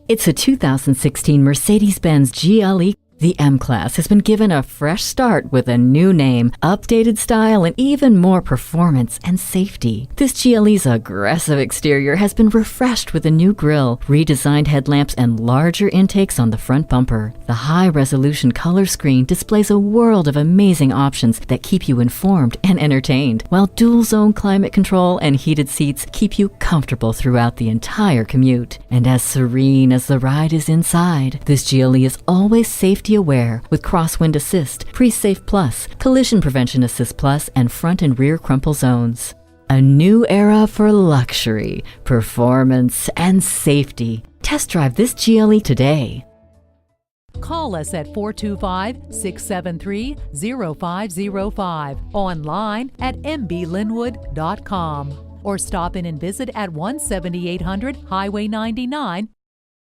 It's a 2016 Mercedes-Benz GLE. The M-Class has been given a fresh start with a new name, updated style, and even more performance and safety. This GLE's aggressive exterior has been refreshed with a new grille, redesigned headlamps, and larger intakes on the front bumper. The high-resolution color screen displays a world of amazing options that keep you informed and entertained, while dual-zone climate control and heated seats keep you comfortable throughout the entire commute. And as serene as the ride is inside, this GLE is always safety aware with crosswind assist, pre-safe plus, collision prevention assist plus, and front and rear crumple zones. A new era for luxury, performance, and safety. Test drive this GLE today. Call us at 425-673-0505, online at mblynnwood.com, or stop in and visit at 17800 Highway 99,